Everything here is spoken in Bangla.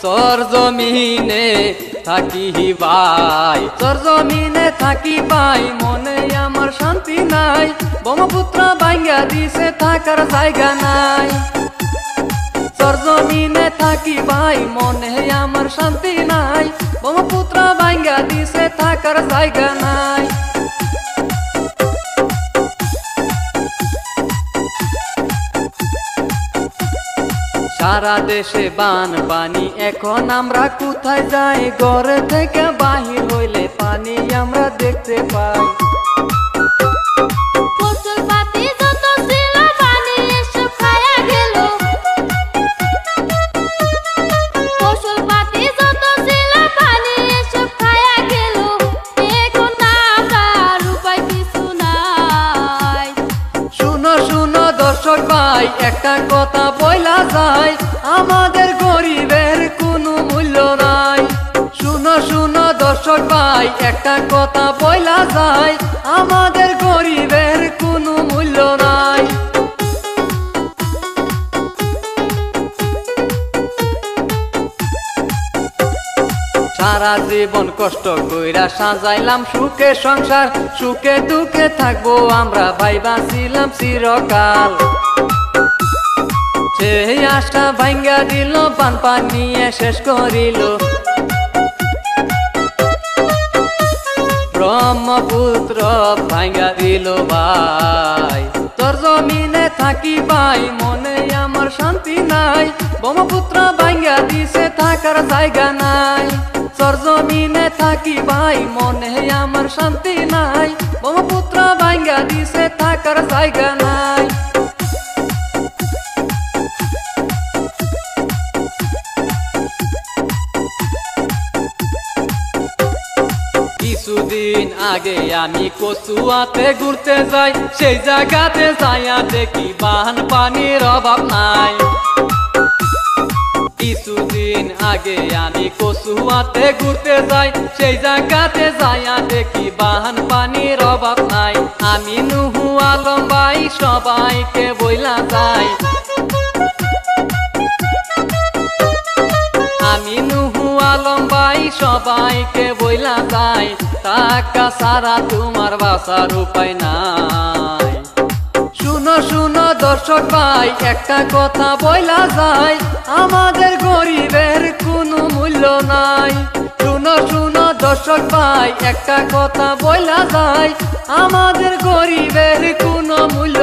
সরজমিনে থাকি ভাই, সরজমিনে থাকি ভাই, মনে আমার শান্তি নাই। ব্রহ্মপুত্র ভাঙ্গা দিছে থাকার জায়গা নাই। সরজমিনে থাকি ভাই, মনে আমার শান্তি নাই। ব্রহ্মপুত্র ভাঙ্গা দিছে থাকার জায়গা নাই। সারা দেশে বানপানি, এখন আমরা কোথায় যাই? ঘর থেকে বাহির হইলে পানি আমরা দেখতে পাই। শুনো শুনো দর্শক ভাই, একটা কথা বইলা যায়, আমাদের গরিবের কোনো মূল্য নাই। শুনো শুনো দর্শক ভাই, একটা কথা বইলা যায়, আমাদের গরিবের কোনো মূল্য নাই। সারা জীবন কষ্ট কইরা সাজাইলাম সুখে সংসার, সুখে দুঃখে থাকবো আমরা ভাই, বাঁচিলাম চিরকাল। সেই আশা ভাঙ্গা দিল, বানপানি শেষ করিল। ব্রহ্মপুত্র ভাঙ্গা দিল ভাই, তোর জমিনে থাকি ভাই, মনে আমার শান্তি নাই। ব্রহ্মপুত্র ভাঙ্গা দিছে থাকার জায়গা নাই। তোর জমিনে থাকি ভাই, মনে আমার শান্তি নাই। ব্রহ্মপুত্র ভাঙ্গা দিছে থাকার জায়গা নাই। কিছুদিন আগে আমি কচুয়াতে ঘুরতে যাই, সেই জায়গাতে যাইয়া দেখি বানপানির অভাব নাই। কিছুদিন আগে আমি কচুয়াতে ঘুরতে যাই, সেই জায়গাতে যাইয়া দেখি বানপানির অভাব নাই। আমি নুহু আলম ভাই সবাইকে বইলা যাই, আমি নুহু আলম ভাই সবাইকে বইলা যাই, টাকা ছাড়া তোমার বাঁচার উপায় নাই। শুনো শুনো দর্শক ভাই, একটা কথা বইলা যায়, আমাদের গরিবের কোনো মূল্য নাই। শুনো শুনো দর্শক ভাই, একটা কথা বইলা যায়, আমাদের গরিবের কোনো মূল্য